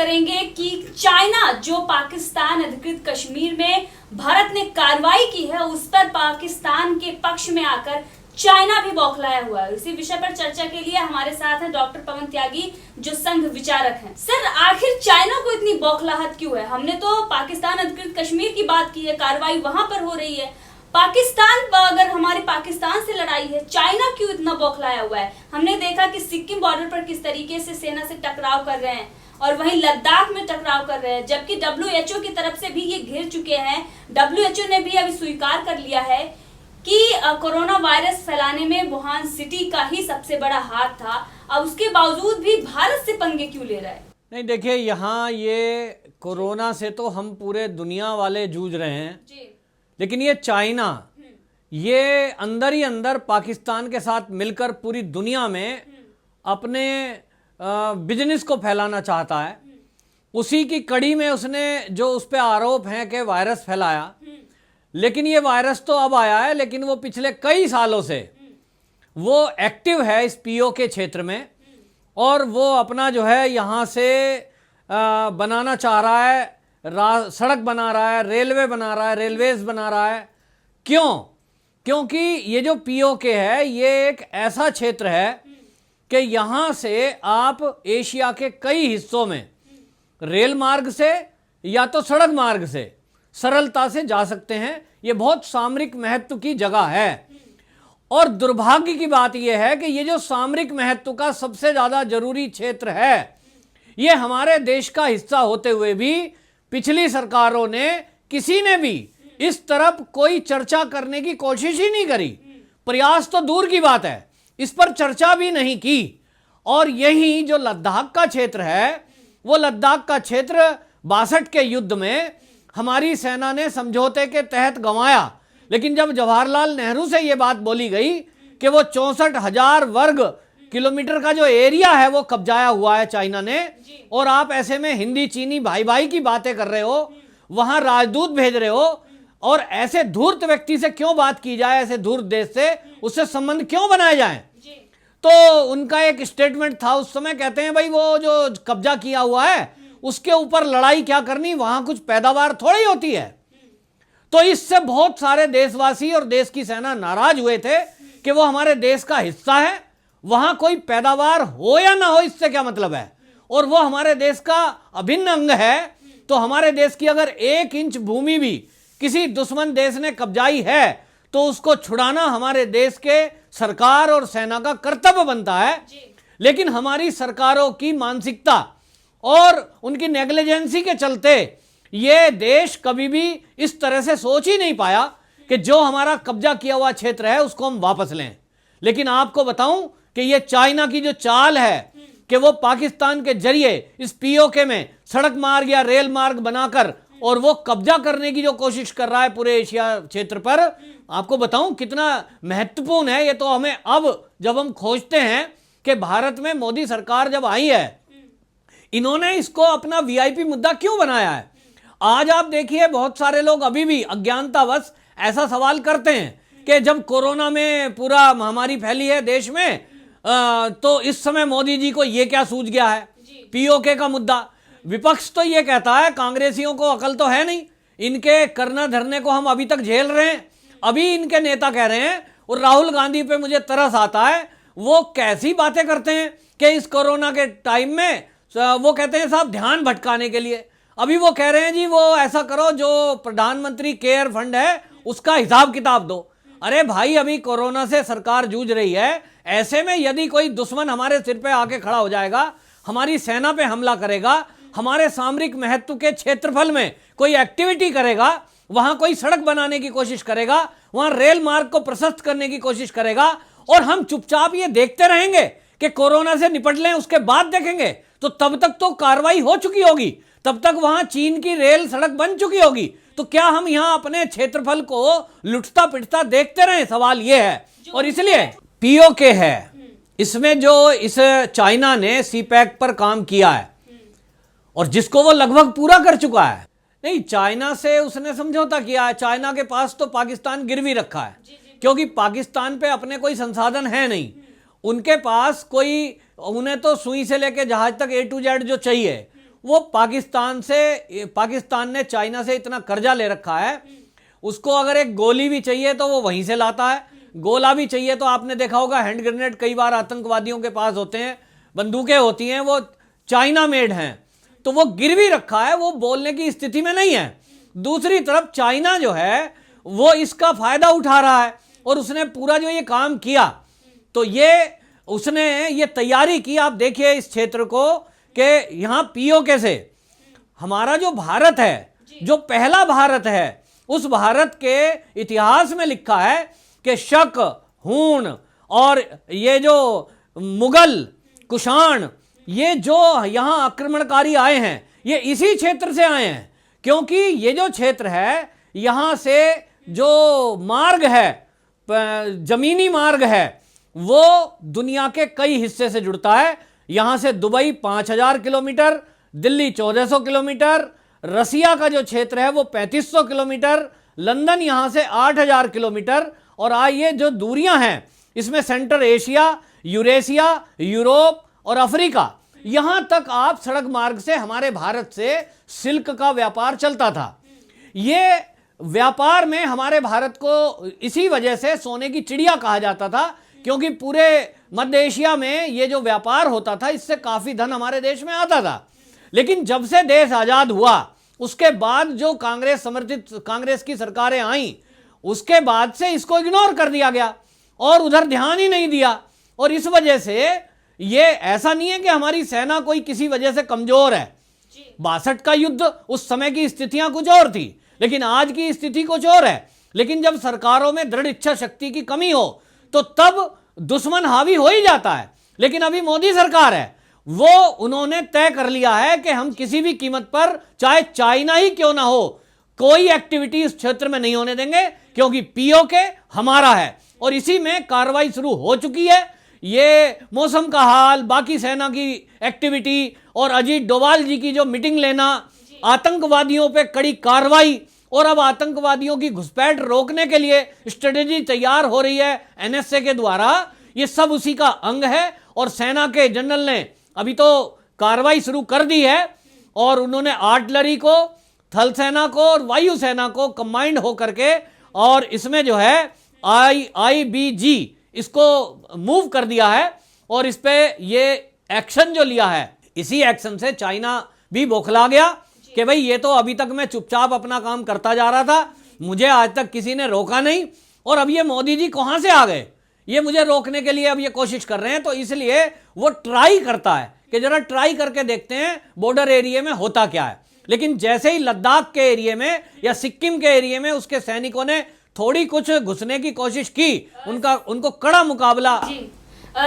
करेंगे कि चाइना जो पाकिस्तान अधिकृत कश्मीर में भारत ने कार्रवाई की है उस पर पाकिस्तान के पक्ष में आकर चाइना भी बौखलाया हुआ है। इसी विषय पर चर्चा के लिए हमारे साथ हैं डॉक्टर पवन त्यागी जो संघ विचारक हैं। सर, आखिर चाइना को इतनी बौखलाहट क्यों है? हमने तो पाकिस्तान अधिकृत कश्मीर की बात की है, कार्रवाई वहां पर हो रही है। पाकिस्तान अगर हमारे पाकिस्तान से लड़ाई है, चाइना क्यों इतना बौखलाया हुआ है? हमने देखा कि सिक्किम बॉर्डर पर किस तरीके से सेना से टकराव कर रहे हैं और वहीं लद्दाख में टकराव कर रहे हैं, जबकि WHO की तरफ से भी ये घिर चुके हैं। WHO ने भी अभी स्वीकार कर लिया है कि कोरोना वायरस फैलाने में वुहान सिटी का ही सबसे बड़ा हाथ था। अब उसके बावजूद भी भारत से पंगे क्यों ले रहा है? नहीं, देखिए, यहाँ ये कोरोना से तो हम पूरे दुनिया वाले जूझ रहे हैं जी। लेकिन ये चाइना ये अंदर ही अंदर पाकिस्तान के साथ मिलकर पूरी दुनिया में अपने बिजनेस को फैलाना चाहता है। उसी की कड़ी में उसने जो उस पे आरोप हैं कि वायरस फैलाया, लेकिन ये वायरस तो अब आया है, लेकिन वो पिछले कई सालों से वो एक्टिव है इस POK क्षेत्र में और वो अपना जो है यहाँ से बनाना चाह रहा है, सड़क बना रहा है, रेलवे बना रहा है, रेलवेज बना रहा है। क्यों? क्योंकि ये जो POK है ये एक ऐसा क्षेत्र है कि यहाँ से आप एशिया के कई हिस्सों में रेल मार्ग से या तो सड़क मार्ग से सरलता से जा सकते हैं। ये बहुत सामरिक महत्व की जगह है और दुर्भाग्य की बात यह है कि ये जो सामरिक महत्व का सबसे ज़्यादा जरूरी क्षेत्र है ये हमारे देश का हिस्सा होते हुए भी पिछली सरकारों ने किसी ने भी इस तरफ कोई चर्चा करने की कोशिश ही नहीं करी। प्रयास तो दूर की बात है, इस पर चर्चा भी नहीं की। और यही जो लद्दाख का क्षेत्र है वो लद्दाख का क्षेत्र 62 के युद्ध में हमारी सेना ने समझौते के तहत गंवाया, लेकिन जब जवाहरलाल नेहरू से यह बात बोली गई कि वो 64,000 वर्ग किलोमीटर का जो एरिया है वो कब्जाया हुआ है चाइना ने, और आप ऐसे में हिंदी चीनी भाई भाई की बातें कर रहे हो, वहां राजदूत भेज रहे हो, और ऐसे धूर्त व्यक्ति से क्यों बात की जाए, ऐसे धूर्त देश से उससे संबंध क्यों बनाए जाएं? तो उनका एक स्टेटमेंट था उस समय, कहते हैं भाई वो जो कब्जा किया हुआ है उसके ऊपर लड़ाई क्या करनी, वहां कुछ पैदावार थोड़ी होती है। तो इससे बहुत सारे देशवासी और देश की सेना नाराज हुए थे कि वो हमारे देश का हिस्सा है, वहां कोई पैदावार हो या ना हो इससे क्या मतलब है, और वो हमारे देश का अभिन्न अंग है। तो हमारे देश की अगर 1 इंच भूमि भी किसी दुश्मन देश ने कब्जाई है तो उसको छुड़ाना हमारे देश के सरकार और सेना का कर्तव्य बनता है। लेकिन हमारी सरकारों की मानसिकता और उनकी नेग्लिजेंसी के चलते ये देश कभी भी इस तरह से सोच ही नहीं पाया कि जो हमारा कब्जा किया हुआ क्षेत्र है उसको हम वापस लें। लेकिन आपको बताऊं कि ये चाइना की जो चाल है कि वो पाकिस्तान के जरिए इस POK में सड़क मार्ग या रेल मार्ग बनाकर और वो कब्जा करने की जो कोशिश कर रहा है पूरे एशिया क्षेत्र पर, आपको बताऊं कितना महत्वपूर्ण है ये। तो हमें अब जब हम खोजते हैं कि भारत में मोदी सरकार जब आई है, इन्होंने इसको अपना VIP मुद्दा क्यों बनाया है? आज आप देखिए बहुत सारे लोग अभी भी अज्ञानतावश ऐसा सवाल करते हैं कि जब कोरोना में पूरा महामारी फैली है देश में, तो इस समय मोदी जी को ये क्या सूझ गया है POK का मुद्दा। विपक्ष तो ये कहता है कांग्रेसियों को अकल तो है नहीं, इनके करना धरने को हम अभी तक झेल रहे हैं। अभी इनके नेता कह रहे हैं, और राहुल गांधी पे मुझे तरस आता है, वो कैसी बातें करते हैं कि इस कोरोना के टाइम में वो कहते हैं साहब ध्यान भटकाने के लिए। अभी वो कह रहे हैं जी वो ऐसा करो जो प्रधानमंत्री केयर फंड है उसका हिसाब किताब दो। अरे भाई, अभी कोरोना से सरकार जूझ रही है, ऐसे में यदि कोई दुश्मन हमारे सिर पे आके खड़ा हो जाएगा, हमारी सेना पे हमला करेगा, हमारे सामरिक महत्व के क्षेत्रफल में कोई एक्टिविटी करेगा, वहां कोई सड़क बनाने की कोशिश करेगा, वहां रेल मार्ग को प्रशस्त करने की कोशिश करेगा, और हम चुपचाप ये देखते रहेंगे कि कोरोना से निपट लें, उसके बाद देखेंगे, तो तब तक तो कार्रवाई हो चुकी होगी, तब तक वहां चीन की रेल सड़क बन चुकी होगी। तो क्या हम यहां अपने क्षेत्रफल को लुटता पिटता देखते रहें? सवाल यह है। और इसलिए POK है, इसमें जो इस चाइना ने CPEC पर काम किया है और जिसको वो लगभग पूरा कर चुका है। नहीं, चाइना से उसने समझौता किया है। चाइना के पास तो पाकिस्तान गिरवी रखा है, क्योंकि पाकिस्तान पे अपने कोई संसाधन है नहीं, उनके पास कोई, उन्हें तो सुई से लेके जहाज तक A to Z जो चाहिए वो पाकिस्तान ने चाइना से इतना कर्जा ले रखा है, उसको अगर एक गोली भी चाहिए तो वो वहीं से लाता है, गोला भी चाहिए तो आपने देखा होगा हैंड ग्रेनेड कई बार आतंकवादियों के पास होते हैं, बंदूकें होती हैं, वो चाइना मेड हैं, तो वो गिरवी रखा है, वो बोलने की स्थिति में नहीं है। दूसरी तरफ चाइना जो है वो इसका फायदा उठा रहा है, और उसने पूरा जो ये काम किया, तो उसने ये तैयारी की, आप देखिए इस क्षेत्र को कि यहां पीओके से हमारा जो भारत है, जो पहला भारत है, उस भारत के इतिहास में लिखा है कि शक, हूण और ये जो मुगल, कुषाण, ये जो यहां आक्रमणकारी आए हैं, ये इसी क्षेत्र से आए हैं, क्योंकि ये जो क्षेत्र है, यहां से जो मार्ग है, जमीनी मार्ग है, वो दुनिया के कई हिस्से से जुड़ता है। यहां से दुबई 5000 किलोमीटर, दिल्ली 1400 किलोमीटर, रसिया का जो क्षेत्र है वो 3500 किलोमीटर, लंदन यहां से 8000 किलोमीटर, और ये जो दूरियां हैं इसमें सेंट्रल एशिया, यूरेशिया, यूरोप और अफ्रीका, यहां तक आप सड़क मार्ग से हमारे भारत से सिल्क का व्यापार चलता था। ये व्यापार में हमारे भारत को इसी वजह से सोने की चिड़िया कहा जाता था, क्योंकि पूरे मध्य एशिया में ये जो व्यापार होता था, इससे काफी धन हमारे देश में आता था। लेकिन जब से देश आजाद हुआ, उसके बाद जो कांग्रेस की सरकारें आई, उसके बाद से इसको इग्नोर कर दिया गया और उधर ध्यान ही नहीं दिया, और इस वजह से ये ऐसा नहीं है कि हमारी सेना कोई किसी वजह से कमजोर है। 62 का युद्ध, उस समय की स्थितियां कुछ और थी, लेकिन आज की स्थिति कुछ और है। लेकिन जब सरकारों में दृढ़ इच्छा शक्ति की कमी हो तो तब दुश्मन हावी हो ही जाता है। लेकिन अभी मोदी सरकार है, वो उन्होंने तय कर लिया है कि हम किसी भी कीमत पर, चाहे चाइना ही क्यों ना हो, कोई एक्टिविटी इस क्षेत्र में नहीं होने देंगे, क्योंकि पीओके हमारा है। और इसी में कार्रवाई शुरू हो चुकी है। ये मौसम का हाल, बाकी सेना की एक्टिविटी और अजीत डोभाल जी की जो मीटिंग लेना, आतंकवादियों पे कड़ी कार्रवाई, और अब आतंकवादियों की घुसपैठ रोकने के लिए स्ट्रेटेजी तैयार हो रही है एनएसए के द्वारा, ये सब उसी का अंग है। और सेना के जनरल ने अभी तो कार्रवाई शुरू कर दी है, और उन्होंने आर्टिलरी को, थल सेना को और वायु सेना को कंबाइंड होकर के, और इसमें जो है IBG इसको मूव कर दिया है, और इस पे ये एक्शन जो लिया है, इसी एक्शन से चाइना भी बौखला गया कि भाई ये तो अभी तक मैं चुपचाप अपना काम करता जा रहा था, मुझे आज तक किसी ने रोका नहीं, और अब ये मोदी जी कहां से आ गए, ये मुझे रोकने के लिए अब ये कोशिश कर रहे हैं। तो इसलिए वो ट्राई करता है कि जरा ट्राई करके देखते हैं बॉर्डर एरिया में होता क्या है। लेकिन जैसे ही लद्दाख के एरिया में या सिक्किम के एरिया में उसके सैनिकों ने थोड़ी कुछ घुसने की कोशिश की, उनको कड़ा मुकाबला।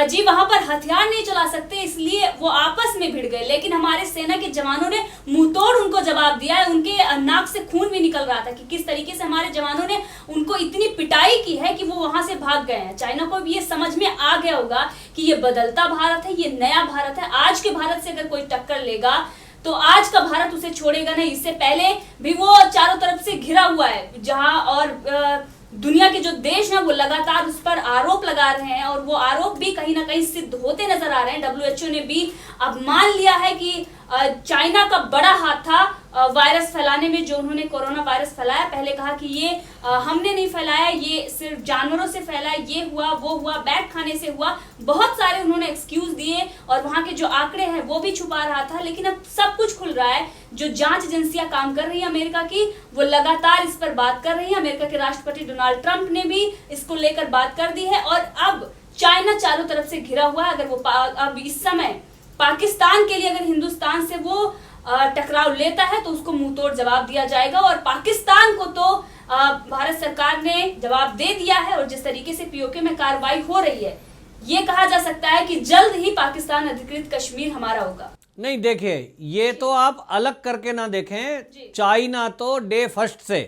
जी वहां पर हथियार नहीं चला सकते, इसलिए वो आपस में भिड़ गए। लेकिन हमारे सेना के जवानों ने मुंहतोड़ उनको जवाब दिया है। उनके नाक से खून भी निकल रहा था कि किस तरीके से हमारे जवानों ने उनको इतनी पिटाई की है कि वो वहां से भाग गए हैं। चाइना को भी ये समझ में आ गया होगा कि ये बदलता भारत है, ये नया भारत है। आज के भारत से अगर कोई टक्कर लेगा तो आज का भारत उसे छोड़ेगा नहीं। इससे पहले भी वो चारों तरफ से घिरा हुआ है, जहां और दुनिया के जो देश हैं वो लगातार उस पर आरोप लगा रहे हैं, और वो आरोप भी कहीं ना कहीं सिद्ध होते नजर आ रहे हैं। WHO ने भी अब मान लिया है कि चाइना का बड़ा हाथ था वायरस फैलाने में, जो उन्होंने कोरोना वायरस फैलाया। पहले कहा कि ये हमने नहीं फैलाया, ये सिर्फ जानवरों से फैला, ये हुआ, वो हुआ, बैट खाने से हुआ, बहुत सारे उन्होंने एक्सक्यूज दिए, और वहां के जो आंकड़े हैं वो भी छुपा रहा था। लेकिन अब सब कुछ खुल रहा है। जो जांच एजेंसियां काम कर रही है अमेरिका की, वो लगातार इस पर बात कर रही है। अमेरिका के राष्ट्रपति डोनाल्ड ट्रंप ने भी इसको लेकर बात कर दी है, और अब चाइना चारों तरफ से घिरा हुआ है। अगर वो अब इस समय पाकिस्तान के लिए अगर हिंदुस्तान से वो टकराव लेता है तो उसको मुंहतोड़ जवाब दिया जाएगा, और पाकिस्तान को तो भारत सरकार ने जवाब दे दिया है। और जिस तरीके से पीओके में कार्रवाई हो रही है, ये कहा जा सकता है कि जल्द ही पाकिस्तान अधिकृत कश्मीर हमारा होगा। नहीं, देखिए ये तो आप अलग करके ना देखें। चाइना तो डे फर्स्ट से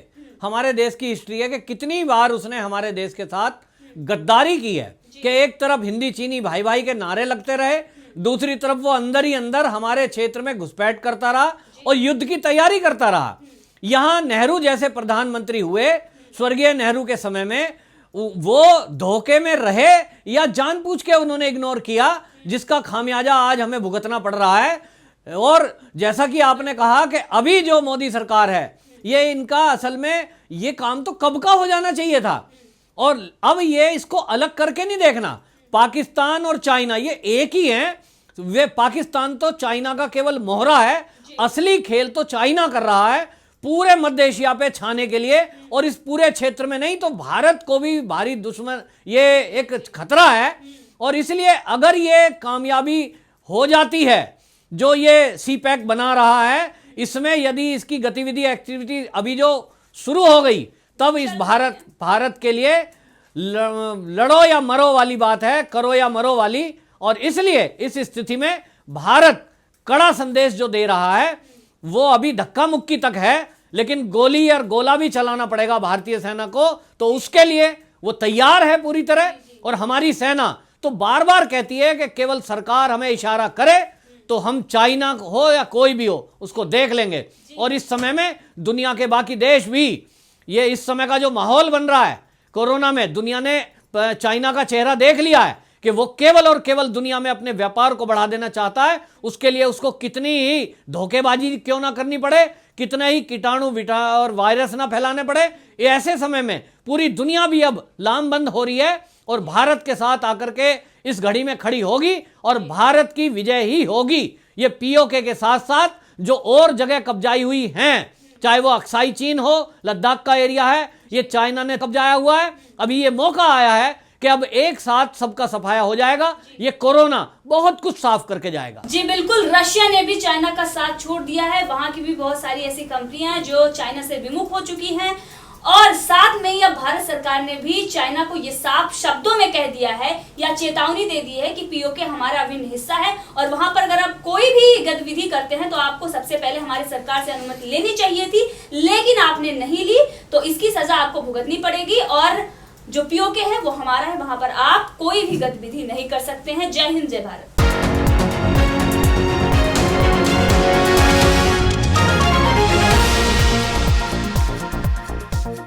हमारे देश की हिस्ट्री है कि कितनी बार उसने हमारे देश के साथ गद्दारी की है, कि एक तरफ हिंदी चीनी भाई भाई के नारे लगते रहे, दूसरी तरफ वो अंदर ही अंदर हमारे क्षेत्र में घुसपैठ करता रहा और युद्ध की तैयारी करता रहा। यहां नेहरू जैसे प्रधानमंत्री हुए, स्वर्गीय नेहरू के समय में, वो धोखे में रहे या जानबूझ के उन्होंने इग्नोर किया, जिसका खामियाजा आज हमें भुगतना पड़ रहा है। और जैसा कि आपने कहा कि अभी जो मोदी सरकार है, ये इनका असल में ये काम तो कब का हो जाना चाहिए था, और अब ये इसको अलग करके नहीं देखना। पाकिस्तान और चाइना ये एक ही हैं। वे पाकिस्तान तो चाइना का केवल मोहरा है, असली खेल तो चाइना कर रहा है पूरे मध्य एशिया पे छाने के लिए, और इस पूरे क्षेत्र में नहीं तो भारत को भी भारी दुश्मन ये एक खतरा है। और इसलिए अगर ये कामयाबी हो जाती है जो ये सीपैक बना रहा है, इसमें यदि इसकी गतिविधि एक्टिविटी अभी जो शुरू हो गई, तब इस भारत के लिए लड़ो या मरो वाली बात है, करो या मरो वाली। और इसलिए इस स्थिति में भारत कड़ा संदेश जो दे रहा है वो अभी धक्का मुक्की तक है, लेकिन गोली और गोला भी चलाना पड़ेगा भारतीय सेना को, तो उसके लिए वो तैयार है पूरी तरह। और हमारी सेना तो बार बार कहती है कि केवल सरकार हमें इशारा करे तो हम चाइना हो या कोई भी हो उसको देख लेंगे। और इस समय में दुनिया के बाकी देश भी, ये इस समय का जो माहौल बन रहा है कोरोना में, दुनिया ने चाइना का चेहरा देख लिया है कि वो केवल और केवल दुनिया में अपने व्यापार को बढ़ा देना चाहता है। उसके लिए उसको कितनी ही धोखेबाजी क्यों ना करनी पड़े, कितने ही कीटाणु और वायरस ना फैलाने पड़े, ये ऐसे समय में पूरी दुनिया भी अब लामबंद हो रही है और भारत के साथ आकर के इस घड़ी में खड़ी होगी और भारत की विजय ही होगी। ये पीओके के साथ साथ जो और जगह कब्जाई हुई हैं, चाहे वो अक्साई चीन हो, लद्दाख का एरिया है, ये चाइना ने कब्जाया हुआ है। अभी ये मौका आया है कि अब एक साथ सबका सफाया हो जाएगा। ये कोरोना बहुत कुछ साफ करके जाएगा। जी बिल्कुल, रशिया ने भी चाइना का साथ छोड़ दिया है। वहां की भी बहुत सारी ऐसी कंपनियां हैं जो चाइना से विमुख हो चुकी हैं, और साथ में यह भारत सरकार ने भी चाइना को ये साफ शब्दों में कह दिया है या चेतावनी दे दी है कि पीओके हमारा अभिन्न हिस्सा है, और वहां पर अगर आप कोई भी गतिविधि करते हैं तो आपको सबसे पहले हमारी सरकार से अनुमति लेनी चाहिए थी, लेकिन आपने नहीं ली, तो इसकी सजा आपको भुगतनी पड़ेगी। और जो पीओके है वो हमारा है, वहां पर आप कोई भी गतिविधि नहीं कर सकते हैं। जय हिंद, जय भारत।